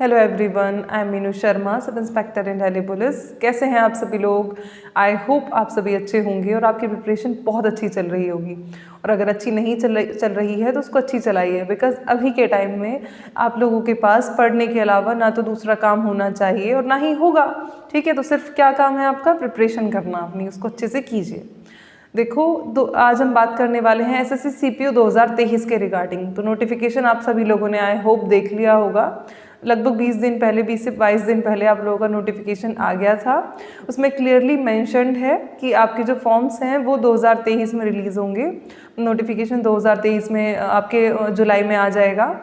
Hello everyone, I am Meenu Sharma, sub inspector in Delhi police. कैसे हैं आप सभी लोग? आई होप आप सभी अच्छे होंगे और आपकी प्रिपरेशन बहुत अच्छी चल रही होगी। और अगर अच्छी नहीं चल रही है तो उसको अच्छी चलाइए, बिकॉज अभी के टाइम में आप लोगों के पास पढ़ने के अलावा ना तो दूसरा काम होना चाहिए और ना ही होगा। ठीक है, तो सिर्फ क्या काम है आपका? प्रिपरेशन करना अपनी, उसको अच्छे से कीजिए। देखो, आज हम बात करने वाले हैं एसएससी सीपीओ 2023 के रिगार्डिंग। तो नोटिफिकेशन आप सभी लोगों ने आई होप देख लिया होगा। लगभग 20 दिन पहले, 20 से 22 दिन पहले आप लोगों का नोटिफिकेशन आ गया था। उसमें क्लियरली मेंशन्ड है कि आपके जो फॉर्म्स हैं वो 2023 में रिलीज़ होंगे। नोटिफिकेशन 2023 में आपके जुलाई में आ जाएगा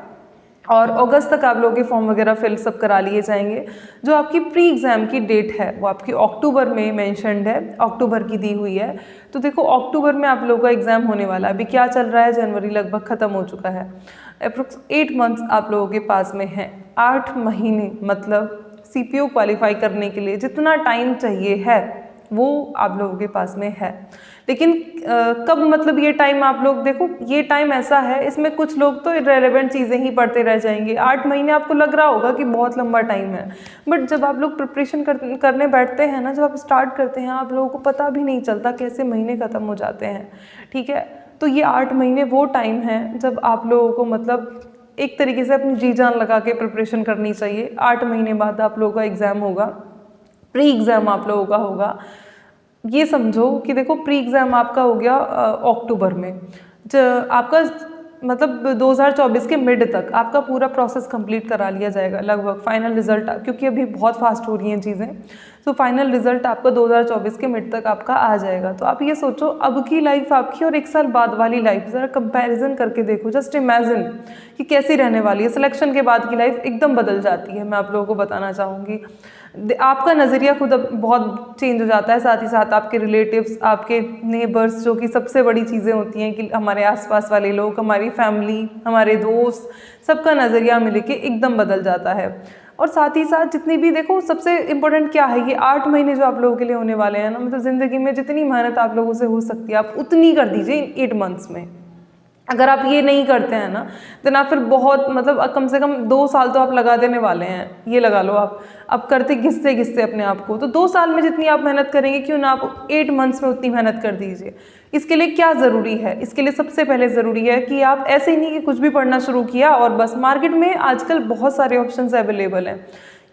और अगस्त तक आप लोगों के फॉर्म वगैरह फिल सब करा लिए जाएंगे। जो आपकी प्री एग्ज़ाम की डेट है वो आपकी अक्टूबर में मेंशन्ड है, अक्टूबर की दी हुई है। तो देखो, अक्टूबर में आप लोगों का एग्ज़ाम होने वाला है। अभी क्या चल रहा है? जनवरी लगभग ख़त्म हो चुका है। अप्रोक्स 8 मंथ्स आप लोगों के पास में है। 8 महीने मतलब सीपीओ क्वालिफाई करने के लिए जितना टाइम चाहिए है वो आप लोगों के पास में है। लेकिन कब, मतलब ये टाइम आप लोग देखो, ये टाइम ऐसा है, इसमें कुछ लोग तो इररिलेवेंट चीज़ें ही पढ़ते रह जाएंगे। 8 महीने आपको लग रहा होगा कि बहुत लंबा टाइम है, बट जब आप लोग प्रिपरेशन करने बैठते हैं ना, जब आप स्टार्ट करते हैं, आप लोगों को पता भी नहीं चलता कैसे महीने ख़त्म हो जाते हैं। ठीक है, तो ये 8 महीने वो टाइम है जब आप लोगों को मतलब एक तरीके से अपनी जी जान लगा के प्रिपरेशन करनी चाहिए। 8 महीने बाद आप लोगों का एग्ज़ाम होगा, प्री एग्ज़ाम आप लोगों का होगा। ये समझो कि देखो, प्री एग्ज़ाम आपका हो गया अक्टूबर में। आपका मतलब 2024 के मिड तक आपका पूरा प्रोसेस कंप्लीट करा लिया जाएगा लगभग। फाइनल रिजल्ट, क्योंकि अभी बहुत फास्ट हो रही हैं चीज़ें, तो फाइनल रिजल्ट आपका 2024 के मिड तक आपका आ जाएगा। तो आप ये सोचो, अब की लाइफ आपकी और 1 साल बाद वाली लाइफ ज़रा कंपैरिजन करके देखो। जस्ट इमेजिन कि कैसी रहने वाली है। सिलेक्शन के बाद की लाइफ एकदम बदल जाती है, मैं आप लोगों को बताना चाहूँगी। आपका नज़रिया खुद अब बहुत चेंज हो जाता है, साथ ही साथ आपके रिलेटिव्स, आपके नेबर्स, जो कि सबसे बड़ी चीज़ें होती हैं कि हमारे आसपास वाले लोग, हमारी फैमिली, हमारे दोस्त, सबका नज़रिया मिल के एकदम बदल जाता है। और साथ ही साथ जितनी भी, देखो सबसे इम्पोर्टेंट क्या है, ये 8 महीने जो आप लोगों के लिए होने वाले हैं ना, मतलब ज़िंदगी में जितनी मेहनत आप लोगों से हो सकती है आप उतनी कर दीजिए इन 8 मंथ्स में। अगर आप ये नहीं करते हैं ना, तो ना फिर बहुत मतलब कम से कम 2 साल तो आप लगा देने वाले हैं, ये लगा लो आप। अब करते घिसते घिसते अपने आप को, तो 2 साल में जितनी आप मेहनत करेंगे, क्यों ना आप 8 मंथ्स में उतनी मेहनत कर दीजिए। इसके लिए क्या ज़रूरी है? इसके लिए सबसे पहले ज़रूरी है कि आप ऐसे ही नहीं कि कुछ भी पढ़ना शुरू किया और बस। मार्केट में आजकल बहुत सारे ऑप्शंस अवेलेबल हैं।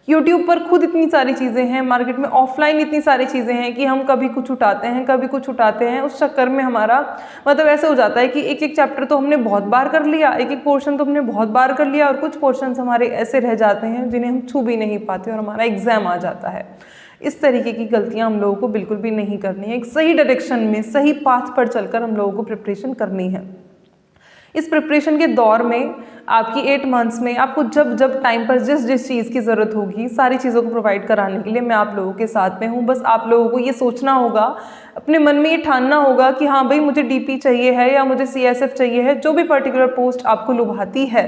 यूट्यूब पर खुद इतनी सारी चीज़ें हैं, मार्केट में ऑफलाइन इतनी सारी चीज़ें हैं कि हम कभी कुछ उठाते हैं, कभी कुछ उठाते हैं। उस चक्कर में हमारा मतलब ऐसे हो जाता है कि एक एक चैप्टर तो हमने बहुत बार कर लिया, एक एक पोर्शन तो हमने बहुत बार कर लिया, और कुछ पोर्शंस हमारे ऐसे रह जाते हैं जिन्हें हम छू भी नहीं पाते और हमारा एग्ज़ाम आ जाता है। इस तरीके की गलतियां हम लोगों को बिल्कुल भी नहीं करनी है। एक सही डायरेक्शन में, सही पाथ पर चलकर हम लोगों को प्रिपरेशन करनी है। इस प्रिपरेशन के दौर में आपकी 8 मंथ्स में आपको जब जब टाइम पर जिस जिस चीज़ की ज़रूरत होगी, सारी चीज़ों को प्रोवाइड कराने के लिए मैं आप लोगों के साथ में हूँ। बस आप लोगों को ये सोचना होगा, अपने मन में ये ठानना होगा कि हाँ भाई, मुझे डीपी चाहिए है या मुझे सीएसएफ चाहिए है। जो भी पर्टिकुलर पोस्ट आपको लुभाती है,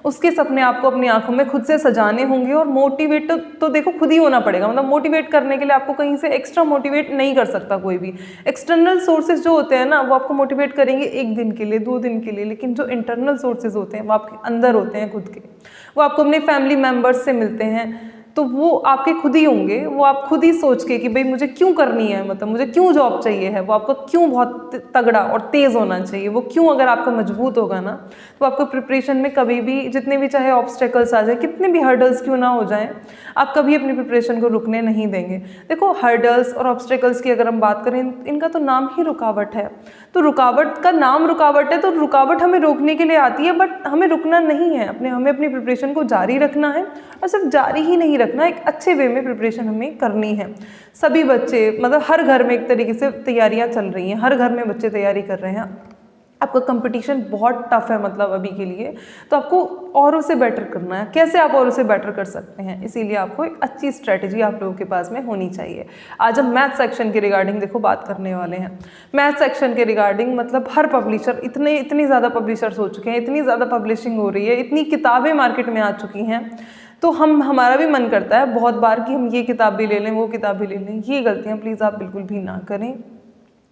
उसके सपने आपको अपनी आंखों में खुद से सजाने होंगे। और मोटिवेट तो देखो खुद ही होना पड़ेगा। मतलब मोटिवेट करने के लिए आपको कहीं से एक्स्ट्रा मोटिवेट नहीं कर सकता कोई भी। एक्सटर्नल सोर्सेज जो होते हैं ना, वो आपको मोटिवेट करेंगे 1 दिन के लिए, 2 दिन के लिए, लेकिन जो इंटरनल सोर्सेज होते हैं वो आपके अंदर होते हैं खुद के। वो आपको अपने फैमिली मेम्बर्स से मिलते हैं, तो वो आपके खुद ही होंगे। वो आप खुद ही सोच के कि भाई मुझे क्यों करनी है, मतलब मुझे क्यों जॉब चाहिए है, वो आपका क्यों बहुत तगड़ा और तेज़ होना चाहिए, वो क्यों अगर आपका मजबूत होगा ना, तो आपको प्रिपरेशन में कभी भी, जितने भी चाहे ऑब्स्टेकल्स आ जाए, कितने भी हर्डल्स क्यों ना हो जाएं, आप कभी अपनी प्रिपरेशन को रुकने नहीं देंगे। देखो, हर्डल्स और ऑब्स्टेकल्स की अगर हम बात करें, इनका तो नाम ही रुकावट है। तो रुकावट का नाम रुकावट है, तो रुकावट हमें रोकने के लिए आती है, बट हमें रुकना नहीं है। हमें अपनी प्रिपरेशन को जारी रखना है, और सिर्फ जारी ही नहीं रखना, एक अच्छे वे में प्रिपरेशन हमें करनी है। सभी बच्चे, मतलब हर घर में एक तरीके से तैयारियां चल रही हैं, हर घर में बच्चे तैयारी कर रहे हैं। आपका कंपटीशन बहुत टफ है मतलब अभी के लिए, तो आपको औरों से बेटर करना है। कैसे आप औरों से बेटर कर सकते हैं? इसीलिए आपको एक अच्छी स्ट्रेटजी आप लोगों के पास में होनी चाहिए। आज हम मैथ सेक्शन के रिगार्डिंग देखो बात करने वाले हैं। मैथ सेक्शन के रिगार्डिंग मतलब हर पब्लिशर, इतनी ज़्यादा पब्लिशर्स हो चुके हैं, इतनी ज़्यादा पब्लिशिंग हो रही है, इतनी किताबें मार्केट में आ चुकी हैं, तो हमारा भी मन करता है बहुत बार कि हम ये किताब भी ले लें, वो किताब भी ले लें। ये गलतियाँ प्लीज़ आप बिल्कुल भी ना करें।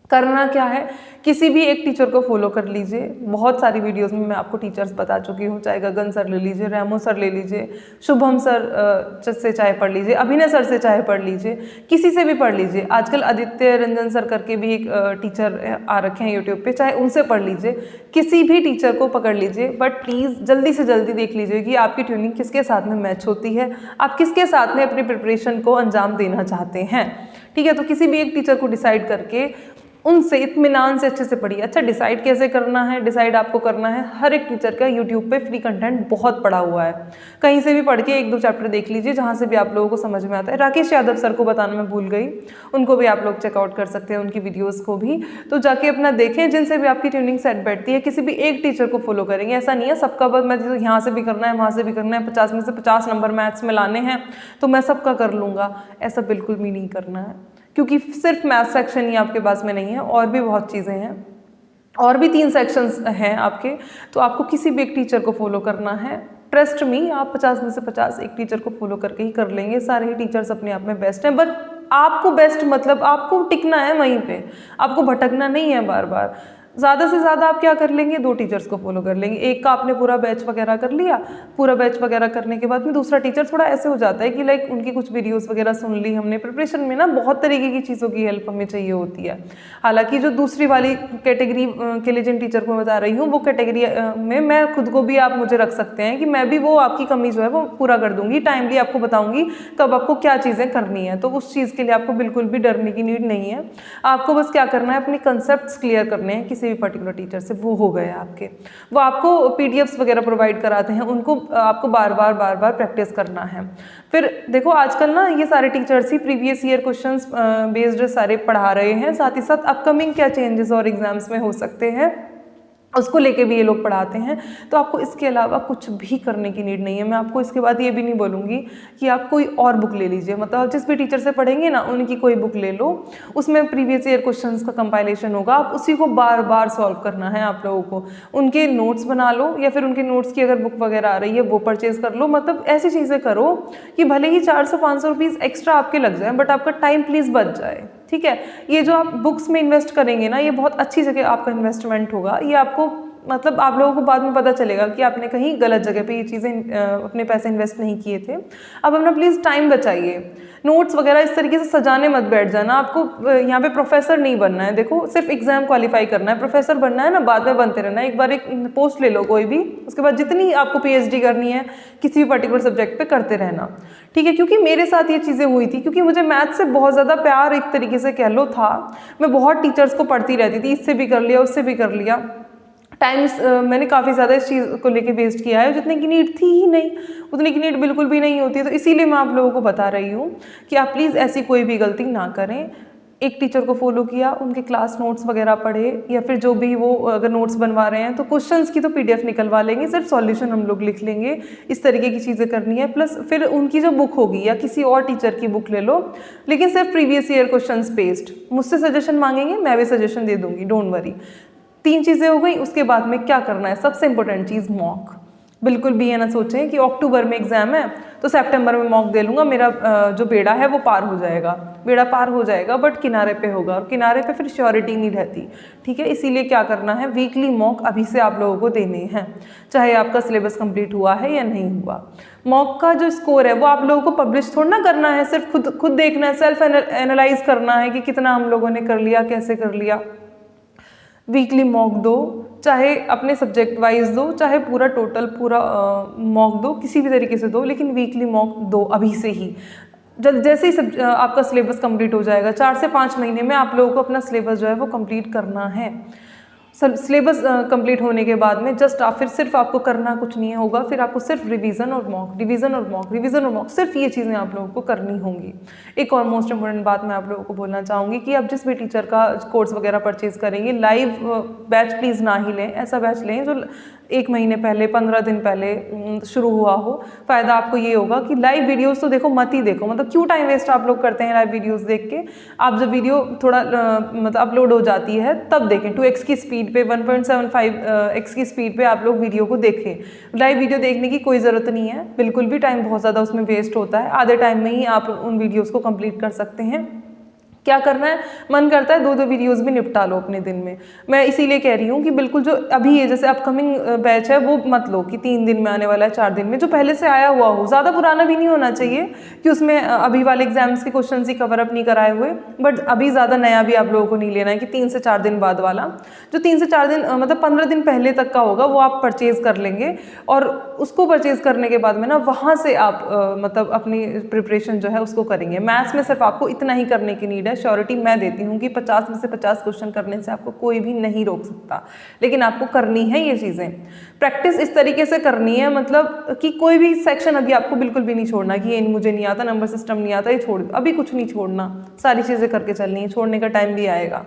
करना क्या है, किसी भी एक टीचर को फॉलो कर लीजिए। बहुत सारी वीडियोस में मैं आपको टीचर्स बता चुकी हूँ, चाहे गगन सर ले लीजिए, रेमो सर ले लीजिए, शुभम सर से चाहे पढ़ लीजिए, अभिनय सर से चाहे पढ़ लीजिए, किसी से भी पढ़ लीजिए। आजकल आदित्य रंजन सर करके भी एक टीचर आ रखे हैं यूट्यूब पे, चाहे उनसे पढ़ लीजिए, किसी भी टीचर को पकड़ लीजिए। बट प्लीज़ जल्दी से जल्दी देख लीजिए कि आपकी ट्यूनिंग किसके साथ में मैच होती है, आप किसके साथ में अपनी प्रिपरेशन को अंजाम देना चाहते हैं। ठीक है, तो किसी भी एक टीचर को डिसाइड करके उनसे इत्मीनान से अच्छे से पढ़िए। अच्छा, डिसाइड कैसे करना है? डिसाइड आपको करना है, हर एक टीचर का यूट्यूब पे फ्री कंटेंट बहुत पड़ा हुआ है, कहीं से भी पढ़ के 1-2 चैप्टर देख लीजिए, जहाँ से भी आप लोगों को समझ में आता है। राकेश यादव सर को बताना मैं भूल गई, उनको भी आप लोग चेकआउट कर सकते हैं, उनकी वीडियोज़ को भी। तो जाके अपना देखें, जिनसे भी आपकी ट्यूनिंग सेट बैठती है। किसी भी एक टीचर को फॉलो करेंगे, ऐसा नहीं है सबका बस मैं यहाँ से भी करना है, वहाँ से भी करना है, 50 में से 50 नंबर मैथ्स में लाने हैं तो मैं सबका कर लूँगा, ऐसा बिल्कुल भी नहीं करना है। क्योंकि सिर्फ मैथ सेक्शन ही आपके पास में नहीं है, और भी बहुत चीज़ें हैं, और भी 3 सेक्शंस हैं आपके। तो आपको किसी भी एक टीचर को फॉलो करना है। ट्रस्ट मी, आप 50 में से 50 एक टीचर को फॉलो करके ही कर लेंगे। सारे ही टीचर्स अपने आप में बेस्ट हैं, बट आपको बेस्ट मतलब आपको टिकना है वहीं पे, आपको भटकना नहीं है बार बार। ज़्यादा से ज़्यादा आप क्या कर लेंगे, 2 टीचर्स को फॉलो कर लेंगे। एक का आपने पूरा बैच वगैरह कर लिया, पूरा बैच वगैरह करने के बाद में दूसरा टीचर थोड़ा ऐसे हो जाता है कि लाइक उनकी कुछ वीडियोस वगैरह सुन ली हमने। प्रिपरेशन में ना बहुत तरीके की चीज़ों की हेल्प हमें चाहिए होती है। हालांकि जो दूसरी वाली कैटेगरी के लिए जिन टीचर को मैं बता रही हूँ, वो कैटेगरी में मैं खुद को भी आप मुझे रख सकते हैं कि मैं भी वो आपकी कमी जो है वो पूरा कर दूंगी। टाइमली आपको बताऊंगी कब आपको क्या चीज़ें करनी है, तो उस चीज़ के लिए आपको बिल्कुल भी डरने की नीड नहीं है। आपको बस क्या करना है, अपने कंसेप्ट क्लियर करने हैं किसी भी पर्टिकुलर टीचर से, वो हो गए आपके। वो आपको पीडीएफ्स वगैरह प्रोवाइड कराते हैं, उनको आपको बार बार प्रैक्टिस करना है। फिर देखो आजकल ना ये सारे टीचर्स ही प्रीवियस ईयर क्वेश्चंस बेस्ड सारे पढ़ा रहे हैं, साथ ही साथ अपकमिंग क्या चेंजेस और एग्जाम्स में हो सकते हैं उसको लेके भी ये लोग पढ़ाते हैं। तो आपको इसके अलावा कुछ भी करने की नीड नहीं है। मैं आपको इसके बाद ये भी नहीं बोलूँगी कि आप कोई और बुक ले लीजिए, मतलब जिस भी टीचर से पढ़ेंगे ना उनकी कोई बुक ले लो, उसमें प्रीवियस ईयर क्वेश्चंस का कंपाइलेशन होगा, आप उसी को बार बार सॉल्व करना है आप लोगों को। उनके नोट्स बना लो, या फिर उनके नोट्स की अगर बुक वगैरह आ रही है वो परचेज कर लो। मतलब ऐसी चीज़ें करो कि भले ही 400-500 रुपीज़ एक्स्ट्रा आपके लग जाए, बट आपका टाइम प्लीज़ बच जाए। ठीक है, ये जो आप बुक्स में इन्वेस्ट करेंगे ना, ये बहुत अच्छी जगह आपका इन्वेस्टमेंट होगा। ये आपको मतलब आप लोगों को बाद में पता चलेगा कि आपने कहीं गलत जगह पे ये चीज़ें अपने पैसे इन्वेस्ट नहीं किए थे। अब अपना प्लीज़ टाइम बचाइए। नोट्स वगैरह इस तरीके से सजाने मत बैठ जाना। आपको यहाँ पे प्रोफेसर नहीं बनना है। देखो सिर्फ एग्जाम क्वालिफाई करना है, प्रोफेसर बनना है ना बाद में बनते रहना है। एक बार एक पोस्ट ले लो कोई भी, उसके बाद जितनी आपको पीएचडी करनी है किसी भी पर्टिकुलर सब्जेक्ट पे करते रहना। ठीक है, क्योंकि मेरे साथ ये चीज़ें हुई थी, क्योंकि मुझे मैथ से बहुत ज़्यादा प्यार एक तरीके से कह लो था। मैं बहुत टीचर्स को पढ़ती रहती थी, इससे भी कर लिया उससे भी कर लिया। टाइम्स मैंने काफ़ी ज़्यादा इस चीज़ को लेके वेस्ट किया है, जितने की नीड थी ही नहीं, उतने की नीड बिल्कुल भी नहीं होती है। तो इसीलिए मैं आप लोगों को बता रही हूँ कि आप प्लीज़ ऐसी कोई भी गलती ना करें। एक टीचर को फॉलो किया, उनके क्लास नोट्स वगैरह पढ़े, या फिर जो भी वो अगर नोट्स बनवा रहे हैं तो क्वेश्चंस की तो पीडीएफ निकलवा लेंगे, सिर्फ सॉल्यूशन हम लोग लिख लेंगे। इस तरीके की चीज़ें करनी है। प्लस फिर उनकी जो बुक होगी या किसी और टीचर की बुक ले लो, लेकिन सिर्फ प्रीवियस ईयर क्वेश्चंस बेस्ड। मुझसे सजेशन मांगेंगे, मैं भी सजेशन दे दूँगी, डोंट वरी। 3 चीज़ें हो गई। उसके बाद में क्या करना है, सबसे इंपॉर्टेंट चीज़ मॉक। बिल्कुल भी ये ना सोचें कि अक्टूबर में एग्जाम है तो सितंबर में मॉक दे लूँगा, मेरा जो बेड़ा है वो पार हो जाएगा। बेड़ा पार हो जाएगा बट किनारे पे होगा, और किनारे पे फिर श्योरिटी नहीं रहती। ठीक है, इसीलिए क्या करना है, वीकली मॉक अभी से आप लोगों को देने हैं, चाहे आपका सिलेबस कंप्लीट हुआ है या नहीं हुआ। मॉक का जो स्कोर है वो आप लोगों को पब्लिश थोड़ा ना करना है, सिर्फ खुद देखना है, सेल्फ एनालाइज करना है कि कितना हम लोगों ने कर लिया, कैसे कर लिया। वीकली मॉक दो, चाहे अपने सब्जेक्ट वाइज दो, चाहे पूरा टोटल पूरा मॉक दो, किसी भी तरीके से दो, लेकिन वीकली मॉक दो अभी से ही। जैसे ही आपका सिलेबस कंप्लीट हो जाएगा, 4 से 5 महीने में आप लोगों को अपना सिलेबस जो है वो कंप्लीट करना है। सिलेबस कंप्लीट होने के बाद में जस्ट फिर सिर्फ आपको करना कुछ नहीं होगा, फिर आपको सिर्फ रिवीजन और मॉक, रिवीजन और मॉक, रिवीजन और मॉक, सिर्फ ये चीज़ें आप लोगों को करनी होंगी। एक और मोस्ट इंपॉर्टेंट बात मैं आप लोगों को बोलना चाहूँगी कि आप जिस भी टीचर का कोर्स वगैरह परचेज करेंगे, लाइव बैच प्लीज़ ना ही लें। ऐसा बैच लें जो 1 महीने पहले, 15 दिन पहले शुरू हुआ हो। फ़ायदा आपको ये होगा कि लाइव वीडियोस तो देखो मत ही देखो, मतलब क्यों टाइम वेस्ट आप लोग करते हैं लाइव वीडियोस देख के। आप जब वीडियो थोड़ा मतलब अपलोड हो जाती है तब देखें, 2x की स्पीड पे, 1.75x की स्पीड पे आप लोग वीडियो को देखें। लाइव वीडियो देखने की कोई ज़रूरत नहीं है, बिल्कुल भी टाइम बहुत ज़्यादा उसमें वेस्ट होता है। आधे टाइम में ही आप उन वीडियोज़ को कंप्लीट कर सकते हैं। क्या करना है, मन करता है 2-2 वीडियोस भी निपटा लो अपने दिन में। मैं इसीलिए कह रही हूँ कि बिल्कुल जो अभी ये जैसे अपकमिंग बैच है वो मत लो कि 3 दिन में आने वाला है, 4 दिन में, जो पहले से आया हुआ हो, ज़्यादा पुराना भी नहीं होना चाहिए कि उसमें अभी वाले एग्जाम्स के क्वेश्चन ही कवर अप नहीं कराए हुए, बट अभी ज़्यादा नया भी आप लोगों को नहीं लेना है कि 3 से 4 दिन बाद वाला। जो 3 से 4 दिन मतलब 15 दिन पहले तक का होगा वो आप परचेज़ कर लेंगे, और उसको परचेज़ करने के बाद में ना वहाँ से आप मतलब अपनी प्रिपरेशन जो है उसको करेंगे। मैथ्स में सिर्फ आपको इतना ही करने की नीड है, श्योरिटी मैं देती हूँ कि 50 में से 50 क्वेश्चन करने से आपको कोई भी नहीं रोक सकता, लेकिन आपको करनी है ये चीज़ें। प्रैक्टिस इस तरीके से करनी है, मतलब कि कोई भी सेक्शन अभी आपको बिल्कुल भी नहीं छोड़ना कि ये मुझे नहीं आता, नंबर सिस्टम नहीं आता, ये छोड़ दो, अभी कुछ नहीं छोड़ना, सारी चीज़ें करके चलनी है। छोड़ने का टाइम भी आएगा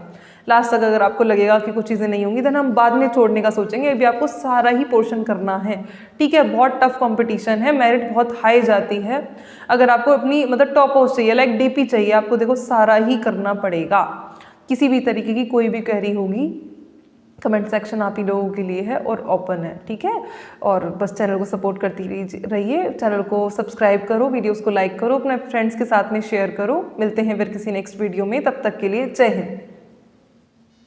लास्ट तक, अगर आपको लगेगा कि कुछ चीज़ें नहीं होंगी देन हम बाद में छोड़ने का सोचेंगे, अभी आपको सारा ही पोर्शन करना है, ठीक है। बहुत टफ कंपटीशन है, मेरिट बहुत हाई जाती है, अगर आपको अपनी मतलब टॉप पोस्ट चाहिए, लाइक डीपी चाहिए, आपको देखो सारा ही करना पड़ेगा। किसी भी तरीके की कोई भी क्वेरी होगी, कमेंट सेक्शन आप ही लोगों के लिए है और ओपन है, ठीक है। और बस चैनल को सपोर्ट करती रहिए, चैनल को सब्सक्राइब करो, वीडियोस को लाइक करो, अपने फ्रेंड्स के साथ में शेयर करो। मिलते हैं फिर किसी नेक्स्ट वीडियो में, तब तक के लिए जय हिंद।